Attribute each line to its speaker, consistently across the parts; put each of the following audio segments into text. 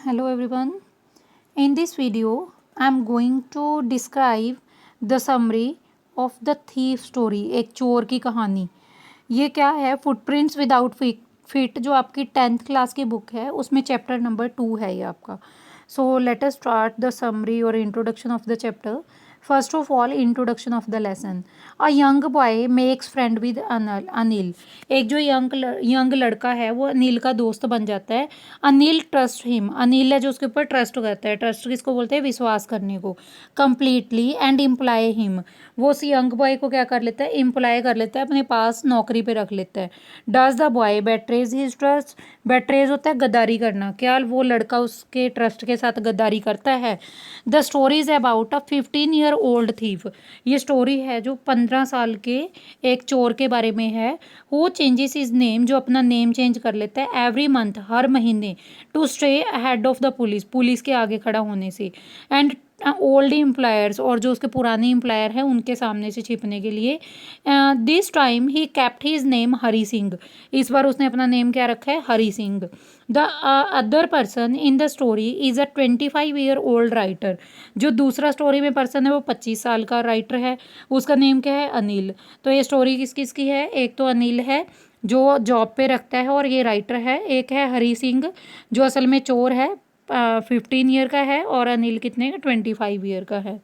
Speaker 1: Hello everyone. In this video, I am going to describe the summary of the thief story. एक चोर की कहानी. ये क्या है? फुटप्रिंट्स विदाउट फिट जो आपकी 10th क्लास की बुक है उसमें चैप्टर नंबर 2 है ये आपका. So let us start the summary or introduction of the chapter. First of all, introduction of the lesson. A young boy makes friend with Anil. एक जो यंग लड़का है वो अनिल का दोस्त बन जाता है. Anil trust him. अनिल है जो उसके ऊपर ट्रस्ट करता है. ट्रस्ट किसको बोलते हैं? विश्वास करने को. Completely and imply him. वो उस यंग बॉय को क्या कर लेता है? इम्प्लाई कर लेता है, अपने पास नौकरी पे रख लेता है. Does the boy betrays his trust. Betrays होता है गद्दारी करना. क्या वो लड़का उसके ट्रस्ट के साथ गद्दारी करता है? The story is about a 15-year old thief. ये स्टोरी है जो 15 साल के एक चोर के बारे में है. वो चेंजेस इज नेम, जो अपना नेम चेंज कर लेता है एवरी मंथ, हर महीने, to stay head of the police, police के आगे खड़ा होने से. एंड ओल्ड एम्प्लॉयर्स, और जो उसके पुराने एम्प्लॉयर हैं उनके सामने से छिपने के लिए. This time he kept his name Hari Singh. इस बार उसने अपना नेम क्या रखा है? Hari Singh. The other person in the story is a 25-year old writer. जो दूसरा स्टोरी में पर्सन है वो 25 साल का राइटर है. उसका नेम क्या है? अनिल. तो ये स्टोरी किस किस की है? एक तो अनिल है जो जॉब पे रखता है और ये राइटर है. एक है हरी सिंह जो असल में चोर है, 15 ईयर का है. और अनिल कितने का? 25 ईयर का है.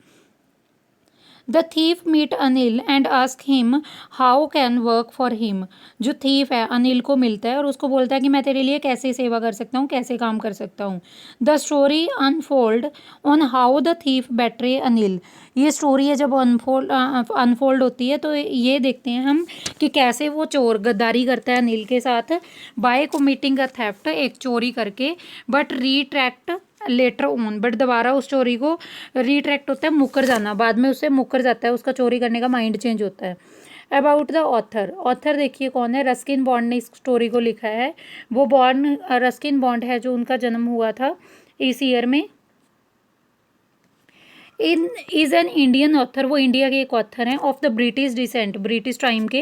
Speaker 1: The thief meet Anil and ask him how can work for him. जो थीफ है अनिल को मिलता है और उसको बोलता है कि मैं तेरे लिए कैसे सेवा कर सकता हूँ, कैसे काम कर सकता हूँ. The story unfold on how the thief betray Anil. ये स्टोरी है जब अनफोल्ड होती है तो ये देखते हैं हम कि कैसे वो चोर गद्दारी करता है अनिल के साथ बाय कमिटिंग अ थेफ्ट, एक चोरी करके, but retract later on. But दोबारा उस चोरी को रिट्रैक्ट होता है, मुकर जाना, बाद में उससे मुकर जाता है, उसका चोरी करने का माइंड चेंज होता है. About the author. ऑथर देखिए कौन है? रस्किन बॉन्ड ने इस स्टोरी को लिखा है. वो बॉन्ड रस्किन बॉन्ड है जो उनका जन्म हुआ था इस ईयर में. In is an Indian author. वो इंडिया के एक ऑथर हैं of the British descent, British time के.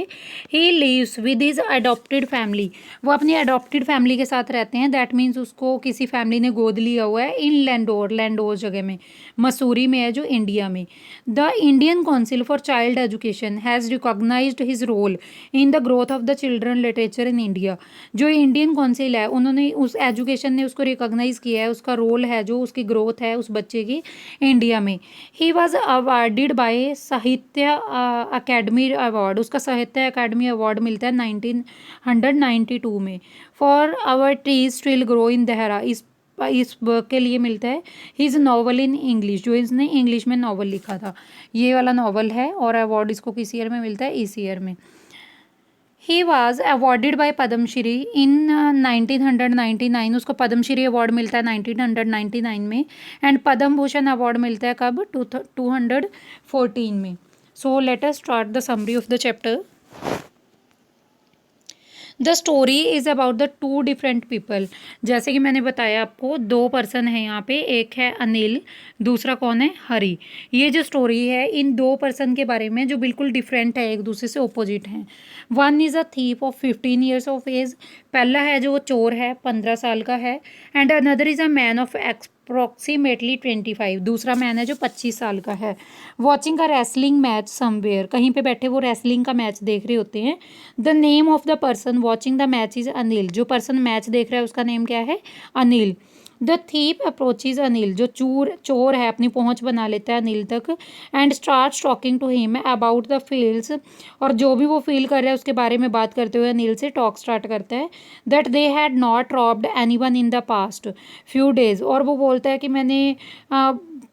Speaker 1: He lives with his adopted family. वो अपनी अडॉप्टेड फैमिली के साथ रहते हैं. दैट मीन्स उसको किसी फैमिली ने गोद लिया हुआ है. इन लैंडोर, लैंडोर जगह में, मसूरी में है जो इंडिया में. The Indian council for child education has recognised his role in the growth of the children literature in India. जो इंडियन काउंसिल है उन्होंने उस एजुकेशन ने उसको रिकॉग्नाइज किया है, उसका रोल है जो उसकी ग्रोथ है उस बच्चे की इंडिया में. He was awarded by Sahitya Akademi award. उसका साहित्य अकेडमी अवार्ड मिलता है 1992 में. For our trees still grow in Dehra. इस वर्क के लिए मिलता है. हिज नॉवल इन इंग्लिश, जो इसने इंग्लिश में नॉवल लिखा था, ये वाला नॉवल है. और अवार्ड इसको किस ईयर में मिलता है? इस ईयर में. He was awarded by Padmashri in 1999. उसको पद्मश्री अवार्ड मिलता है 1999 में. एंड पद्म भूषण अवार्ड मिलता है कब? 2014 में. So let us start the summary of the chapter. The story is about the two different people. जैसे कि मैंने बताया आपको, दो पर्सन है यहाँ पे. एक है अनिल, दूसरा कौन है? हरी. ये जो स्टोरी है इन दो पर्सन के बारे में जो बिल्कुल डिफरेंट है, एक दूसरे से ओपोजिट हैं. One is a thief of 15 years of age. पहला है जो वो चोर है, 15 साल का है. And another is a man of approximately 25. दूसरा मैन है जो 25 साल का है. वॉचिंग अ रेसलिंग मैच समवेयर. कहीं पे बैठे वो रेसलिंग का मैच देख रहे होते हैं. The name of the person watching the match is Anil. जो पर्सन मैच देख रहा है उसका नेम क्या है? Anil. The thief approaches Anil. जो चोर है अपनी पहुंच बना लेता है अनिल तक. And start talking to him about the feels. और जो भी वो फील कर रहा है उसके बारे में बात करते हुए अनिल से टॉक स्टार्ट करता है. That they had not robbed any one in the past few days. और वो बोलता है कि मैंने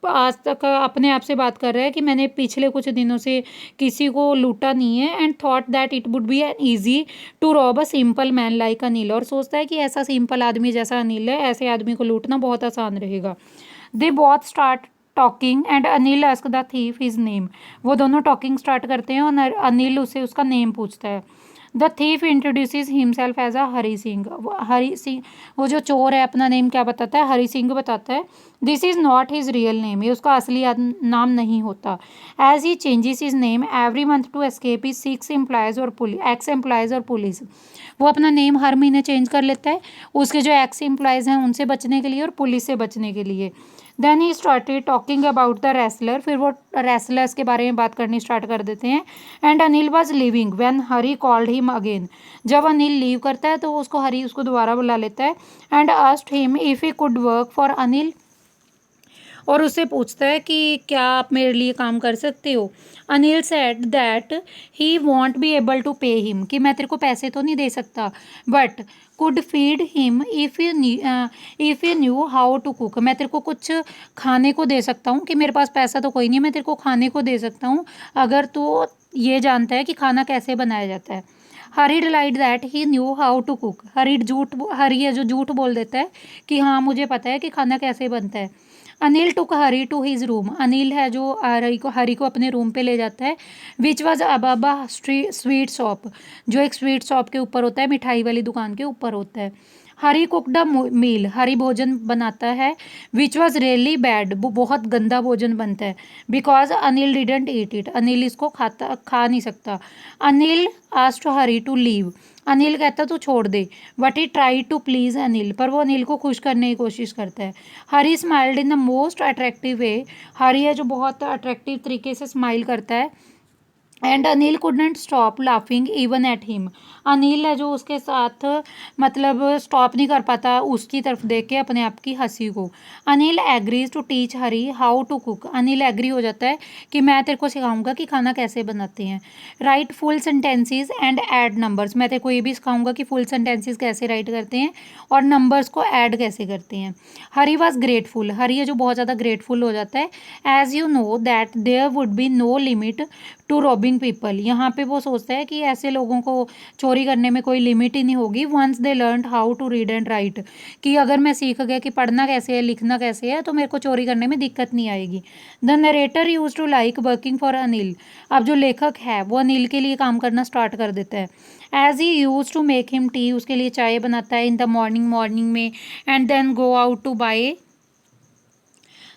Speaker 1: आज तक अपने आप से बात कर रहा है कि मैंने पिछले कुछ दिनों से किसी को लूटा नहीं है. And thought that it would be an easy to rob a simple man like Anil. और सोचता है कि ऐसा सिंपल आदमी जैसा अनिल है, ऐसे आदमी को लूटना बहुत आसान रहेगा. They both start talking and Anil ask the thief his name. वो दोनों टॉकिंग स्टार्ट करते हैं और अनिल उसे उसका नेम पूछता है. The thief introduces himself as a Hari Singh. Hari Singh, वो जो चोर है अपना नेम क्या बताता है? हरी सिंह बताता है. This is not his real name. ये उसका असली नाम नहीं होता. As he changes his name every month to escape his 6 employees और पुलिस, एक्स एम्प्लॉयज़ और पुलिस. वो अपना नेम हर महीने चेंज कर लेता है उसके जो एक्स एम्प्लॉयज़ हैं उनसे बचने के लिए और पुलिस से बचने के लिए। Then he started talking about the wrestler, फिर वो रेसलर्स के बारे में बात करनी स्टार्ट कर देते हैं। And Anil was living when Hari called him again, जब अनिल लीव करता है तो उसको हरी उसको दोबारा बुला लेता है। And asked him if he could work for Anil, और उससे पूछता है कि क्या आप मेरे लिए काम कर सकते हो। Anil said that he won't be able to pay him, कि मैं तेरे को पैसे तो नहीं दे सकता but could feed him if you knew how to cook, मैं तेरे को कुछ खाने को दे सकता हूँ, कि मेरे पास पैसा तो कोई नहीं है, मैं तेरे को खाने को दे सकता हूँ अगर तू ये जानता है कि खाना कैसे बनाया जाता है। Hari delighted that he knew how to cook, Hari है जो झूठ बोल देता है कि हाँ मुझे पता है कि खाना कैसे बनता है। Anil took Hari to his room, Anil है जो हरी को अपने रूम पे ले जाता है। विच वॉज अबाबा स्वीट शॉप, जो एक स्वीट शॉप के ऊपर होता है, मिठाई वाली दुकान के ऊपर होता है। हरी कुकड अ मील, हरी भोजन बनाता है। विच वॉज रियली बैड, वो बहुत गंदा भोजन बनता है। Because Anil didn't eat it, Anil इसको खा नहीं सकता। Anil asked Hari to leave, Anil कहता तू छोड़ दे। But he try to please Anil, पर वो अनिल को खुश करने की कोशिश करता है। Hari smiled in the most attractive way, Hari है जो बहुत अट्रैक्टिव तरीके से स्माइल करता है। And Anil couldn't stop laughing even at him, Anil है जो उसके साथ मतलब स्टॉप नहीं कर पाता उसकी तरफ देख के अपने आप की हंसी को। Anil agrees to teach Hari how to cook, Anil agree हो जाता है कि मैं तेरे को सिखाऊंगा कि खाना कैसे बनाते हैं। Right full sentences and add numbers, मैं तेरे को ये भी सिखाऊंगा कि फुल सेंटेंसेस कैसे राइट करते हैं और नंबर्स को ऐड कैसे करते हैं। हरी वॉज ग्रेटफुल, हरी है जो बहुत ज़्यादा ग्रेटफुल हो जाता है। As you know that there would be no limit to robbing people, यहाँ पे वो सोचता है कि ऐसे लोगों को चोरी करने में कोई लिमिट ही नहीं होगी। Once they learn how to read and write, कि अगर मैं सीख गया कि पढ़ना कैसे है लिखना कैसे है तो मेरे को चोरी करने में दिक्कत नहीं आएगी। The narrator use to like working for Anil, अब जो लेखक है वो अनिल के लिए काम करना स्टार्ट कर देता है। As he use to make him tea, उसके लिए चाय बनाता है इन द मॉर्निंग में। And then go out to buy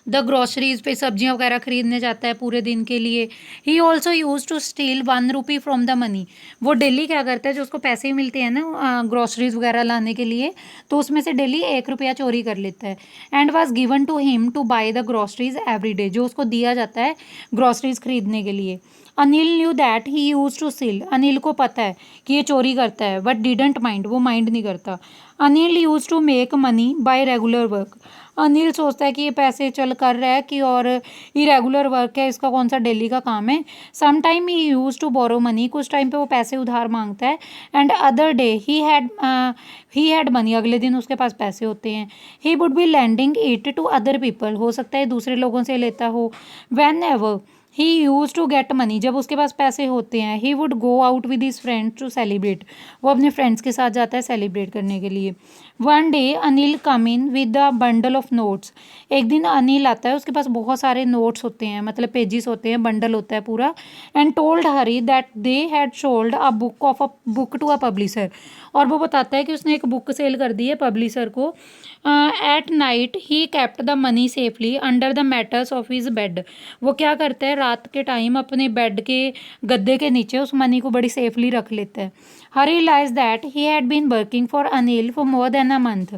Speaker 1: the groceries पे सब्जियां वगैरह खरीदने जाता है पूरे दिन के लिए। He also use to steal 1 rupee from the money, वो डेली क्या करता है जो उसको पैसे मिलते हैं ना ग्रॉसरीज वगैरह लाने के लिए, तो उसमें से डेली 1 रुपया चोरी कर लेता है। And was given to him to buy the groceries every day, जो उसको दिया जाता है ग्रॉसरीज खरीदने के लिए। Anil knew that he use to steal, Anil को पता है कि ये चोरी करता है बट डिडेंट माइंड, वो माइंड नहीं करता। Anil use to make money by regular work, Anil सोचता है कि ये पैसे चल कर रहा है कि और इरेगुलर वर्क है, इसका कौन सा डेली का काम है। Some time he use to borrow money, कुछ टाइम पे वो पैसे उधार मांगता है। And other day he had money, अगले दिन उसके पास पैसे होते हैं। He would be lending it to other people, हो सकता है दूसरे लोगों से लेता हो। Whenever he use to get money, जब उसके पास पैसे होते हैं। He would go out with his friends to celebrate, वो अपने फ्रेंड्स के साथ जाता है सेलिब्रेट करने के लिए। One day Anil come in with a bundle of notes, एक दिन अनिल आता है उसके पास बहुत सारे नोट्स होते हैं, मतलब पेजेस होते हैं, बंडल होता है पूरा। And told Hari that they had sold a book to a publisher, और वो बताता है कि उसने एक बुक सेल कर दी है पब्लिशर को। At night he kept the money safely under the matters of his bed, वो क्या करता है रात के टाइम अपने बेड के गद्दे के नीचे उस मनी को बड़ी सेफली रख लेता है। Hari realize that he had been working for Anil for more than a month,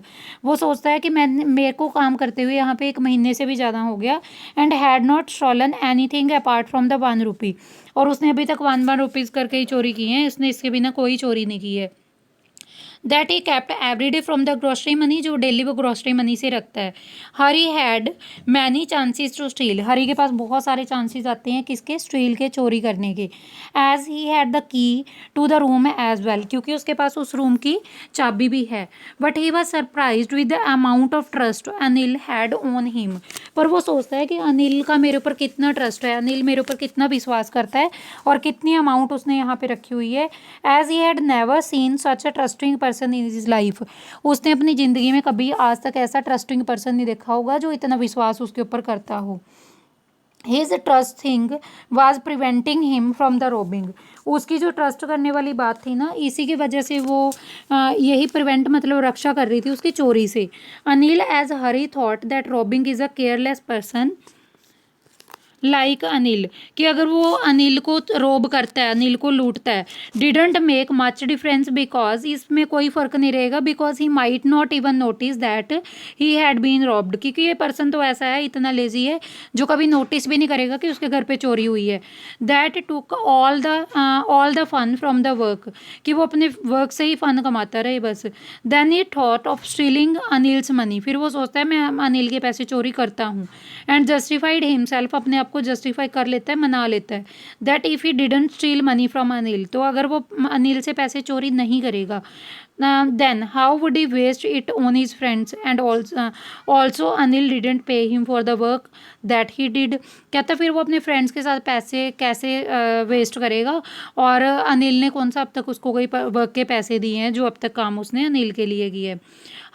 Speaker 1: वो सोचता है कि मेरे को काम करते हुए यहाँ पे 1 महीने से भी ज़्यादा हो गया। And had not stolen anything apart from the 1 रुपी, और उसने अभी तक 1 रुपीज़ करके ही चोरी की है, इसने इसके बिना कोई चोरी नहीं की है। That he kept every day from the grocery money, जो डेली वो ग्रॉसरी मनी से रखता है। Hari had many chances to steal, Hari के पास बहुत सारे चांसेस आते हैं किसके, स्टील के, चोरी करने के। As he had the key to the room as well, क्योंकि उसके पास उस रूम की चाबी भी है। But he was surprise with the amount of trust Anil had on him, पर वो सोचता है कि अनिल का मेरे ऊपर कितना ट्रस्ट है, अनिल मेरे ऊपर कितना विश्वास करता है और कितनी अमाउंट उसने यहाँ पे रखी हुई है। As he had never seen such a trusting person in his life, उसने अपनी ज़िंदगी में कभी आज तक ऐसा ट्रस्टिंग पर्सन नहीं देखा होगा जो इतना विश्वास उसके ऊपर करता हो। His trust thing was preventing him from the robin, उसकी जो ट्रस्ट करने वाली बात थी ना, इसी की वजह से वो यही प्रिवेंट मतलब रक्षा कर रही थी उसकी चोरी से। Anil as Hari thought that robbing is a careless person like Anil, कि अगर वो अनिल को रोब करता है, अनिल को लूटता है, didn't make much difference because, इसमें कोई फ़र्क नहीं रहेगा, because he might not even notice that he had been robbed, क्योंकि ये पर्सन तो ऐसा है, इतना लेजी है, जो कभी नोटिस भी नहीं करेगा कि उसके घर पे चोरी हुई है। That took all the fun from the work, कि वो अपने वर्क से ही फ़न कमाता रहे बस। Then he thought of stealing Anil's money, फिर वो सोचता है मैं अनिल के पैसे चोरी करता हूँ, एंड जस्टिफाइड हिमसेल्फ, अपने आप को जस्टिफाई कर लेता है, मना लेता है, that if he didn't steal money from Anil, तो अगर वो अनिल से पैसे चोरी नहीं करेगा, then how would he waste it on his friends, and also Anil didn't pay him for the work that he did, कहता फिर वो अपने फ्रेंड्स के साथ पैसे कैसे वेस्ट करेगा, और अनिल ने कौन सा अब तक उसको कोई वर्क के पैसे दिए हैं जो अब तक काम उसने अनिल के लिए किए है।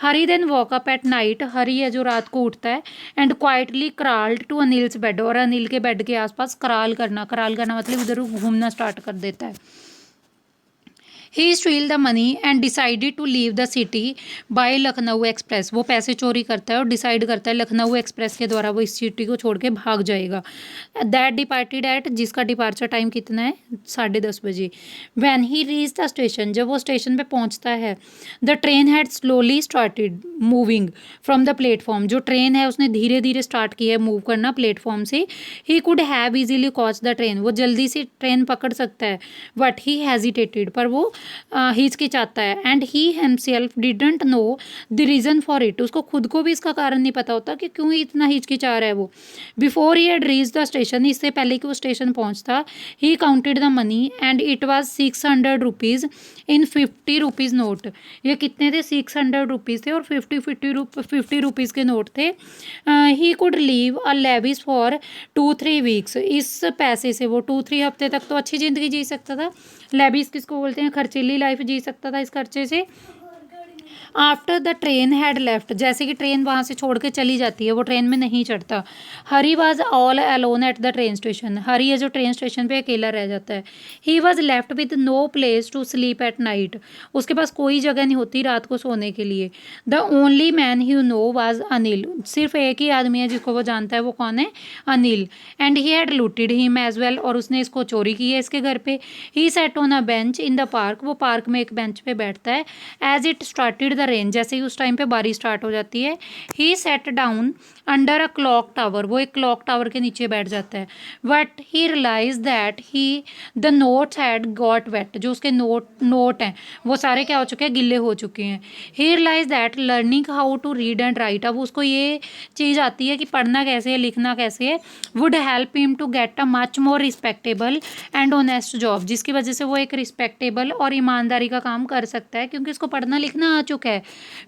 Speaker 1: Hari then woke up at night, Hari है जो रात को उठता है, and quietly crawled to Anil's bed, और अनिल के बेड के आसपास कराल करना मतलब इधर घूमना स्टार्ट कर देता है। He steal the money and decided to leave the city by Lucknow express, वो पैसे चोरी करता है और डिसाइड करता है लखनऊ एक्सप्रेस के द्वारा वो इस सिटी को छोड़ के भाग जाएगा। दैट डिपार्टेड एट, जिसका डिपार्चर टाइम कितना है, 10:30 बजे। When he reach the station, जब वो स्टेशन पे पहुंचता है, the train had slowly started moving from the platform, जो ट्रेन है उसने धीरे धीरे स्टार्ट किया है मूव करना प्लेटफॉर्म से। He could have easily caught the train, वो जल्दी से ट्रेन पकड़ सकता है, बट ही हेजिटेटेड, पर वो हिचकिचाता है, and he himself didn't know the reason for it, उसको खुद को भी इसका कारण नहीं पता होता कि क्यों इतना हिचकिचा रहा है वो। Before he had reach the station, इससे पहले कि वो स्टेशन पहुंचता, he counted the money and it was 600 rupees in 50 rupees note, ये कितने थे, 600 रुपीज़ थे और 50 रुपीज़ के नोट थे। He could live a lavish for 2-3 weeks, इस पैसे से वो 2-3 हफ्ते तक तो अच्छी ज़िंदगी जी सकता था, लेविस किसको बोलते हैं, खर्चीली लाइफ जी सकता था इस खर्चे से। After the train had left, जैसे कि ट्रेन वहाँ से छोड़ के चली जाती है, वो ट्रेन में नहीं चढ़ता। Hari was all alone at the train station, Hari है जो ट्रेन स्टेशन पे अकेला रह जाता है। He was left with no place to sleep at night, उसके पास कोई जगह नहीं होती रात को सोने के लिए। The only man you know was Anil, सिर्फ एक ही आदमी है जिसको वो जानता है, वो कौन है, Anil. And he had looted him as well, और उसने इसको चोरी की है इसके घर पे। He sat on a bench in the park, वो पार्क में एक बेंच पे बैठता है। As it started the rain, जैसे ही उस टाइम पे बारिश स्टार्ट हो जाती है। He sat down under a clock tower, वो एक क्लॉक टावर के नीचे बैठ जाता है। But he realize that he the notes had got wet, जो उसके नोट हैं वो सारे क्या हो चुके हैं, गिल्ले हो चुके हैं। He realize that learning how to read and write, अब उसको ये चीज़ आती है कि पढ़ना कैसे है, लिखना कैसे है, would help him to get a much more respectable and honest job, जिसकी वजह से वो एक रिस्पेक्टेबल और ईमानदारी का काम कर सकता है, क्योंकि उसको पढ़ना लिखना आ चुका है।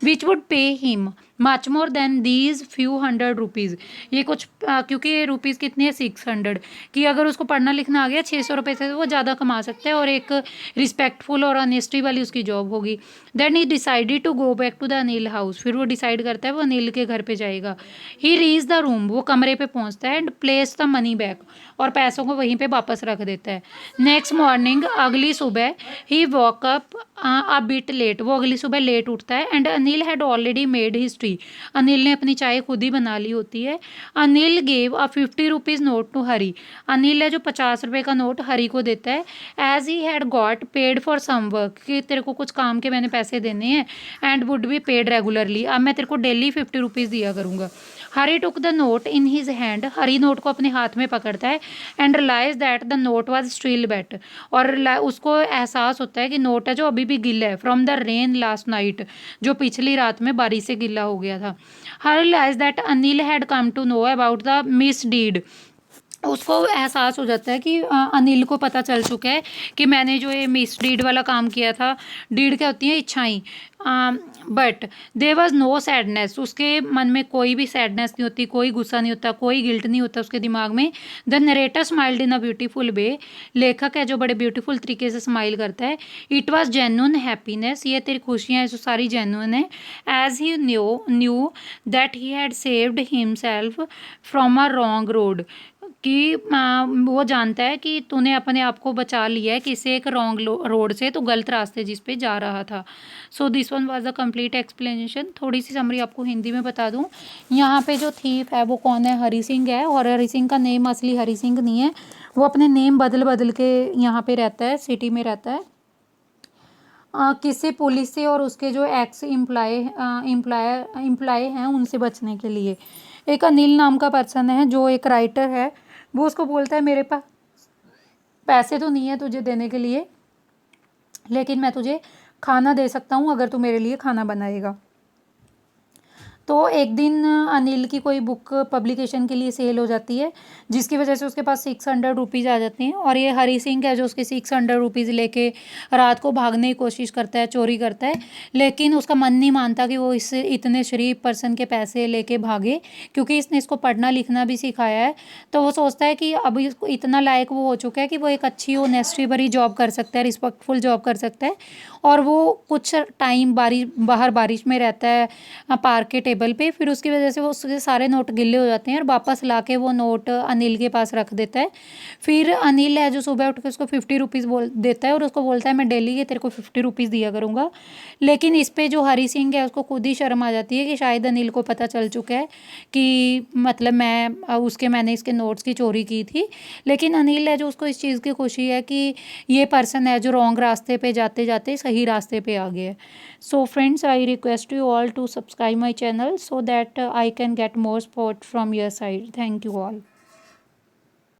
Speaker 1: Which would pay him much more than these few 100 rupees, ये कुछ क्योंकि ये रुपीज़ कितनी है, 600, कि अगर उसको पढ़ना लिखना आ गया 600 रुपये से वो ज़्यादा कमा सकता है और एक रिस्पेक्टफुल और ऑनेस्टी वाली उसकी जॉब होगी। Then he decided to go back to the Anil house, फिर वो डिसाइड करता है वो अनिल के घर पे जाएगा। ही रीच द रूम, वो कमरे पे पहुंचता है, and place the money back, और पैसों को वहीं पे वापस रख देता है। नेक्स्ट मॉर्निंग, अगली सुबह, he woke up a bit late, वो अगली सुबह लेट उठता है। And Anil had already made his tea, Anil ने अपनी चाय खुद ही बना ली होती है। Anil gave a 50 rupees note to Hari, Anil है जो 50 रुपये का नोट हरी को देता है। As he had got paid for some work, कि तेरे को कुछ काम के मैंने पैसे देने हैं, and would be paid regularly, अब मैं तेरे को डेली 50 रुपीज़ दिया करूँगा। Hari took the note in his hand, Hari note को अपने हाथ में पकड़ता है। And realize that the note was still wet, और उसको एहसास होता है कि नोट है जो अभी भी गीला है, from the rain last night, जो पिछली रात में बारिश से गीला हो गया था। Her realize that Anil had come to know about the misdeed, उसको एहसास हो जाता है कि अनिल को पता चल चुका है कि मैंने जो ये मिस डीड वाला काम किया था, डीड क्या होती है, इच्छाएं। But there was no sadness, उसके मन में कोई भी सैडनेस नहीं होती, कोई गुस्सा नहीं होता, कोई गिल्ट नहीं होता उसके दिमाग में। The narrator smiled in a beautiful way, लेखक है जो बड़े ब्यूटीफुल तरीके से स्माइल करता है। इट वाज जेन्युइन हैप्पीनेस, ये तेरी खुशियाँ हैं जो सारी जेन्युइन है। As he knew that he had saved himself from a wrong road, कि वो जानता है कि तूने अपने आप को बचा लिया है किसी एक रॉन्ग रोड से, तो गलत रास्ते जिस पे जा रहा था। So this one was the complete explanation. थोड़ी सी समरी आपको हिंदी में बता दूं। यहाँ पे जो थीफ है वो कौन है? हरी सिंह है। और हरी सिंह का नेम असली हरी सिंह नहीं है, वो अपने नेम बदल बदल के यहाँ पे रहता है, सिटी में रहता है। किसी पुलिस से और उसके जो एक्स एम्प्लॉय हैं उनसे बचने के लिए। एक अनिल नाम का पर्सन है जो एक राइटर है, वो उसको बोलता है मेरे पास पैसे तो नहीं है तुझे देने के लिए, लेकिन मैं तुझे खाना दे सकता हूँ अगर तू मेरे लिए खाना बनाएगा। तो एक दिन अनिल की कोई बुक पब्लिकेशन के लिए सेल हो जाती है, जिसकी वजह से उसके पास 600 रुपीज़ आ जाते हैं। और ये हरी सिंह है जो उसके 600 रुपीज़ लेके रात को भागने की कोशिश करता है, चोरी करता है, लेकिन उसका मन नहीं मानता कि वो इससे इतने शरीफ पर्सन के पैसे लेके भागे, क्योंकि इसने इसको पढ़ना लिखना भी सिखाया है। तो वो सोचता है कि अब इसको इतना लायक वो हो चुका है कि वो एक अच्छी ऑनेस्टी भरी जॉब कर सकता है, रिस्पेक्टफुल जॉब कर सकता है। और वो कुछ टाइम बाहर बारिश में रहता है पार्क के टेबल पे, फिर उसकी वजह से वो उसके सारे नोट गिल्ले हो जाते हैं और वापस लाके वो नोट अनिल के पास रख देता है। फिर अनिल है जो सुबह उठ के उसको 50 रुपीज़ बोल देता है और उसको बोलता है मैं डेली के तेरे को 50 रुपीज़ दिया करूँगा। लेकिन इस पे जो हरी सिंह है उसको खुद ही शर्म आ जाती है कि शायद अनिल को पता चल चुका है कि मतलब मैंने इसके नोट्स की चोरी की थी। लेकिन अनिल है जो उसको इस चीज़ की खुशी है कि ये पर्सन है जो रॉन्ग रास्ते पे जाते जाते सही रास्ते पे आ गया है। So friends, I request you all to subscribe my channel so that I can get more support from your side. Thank you all.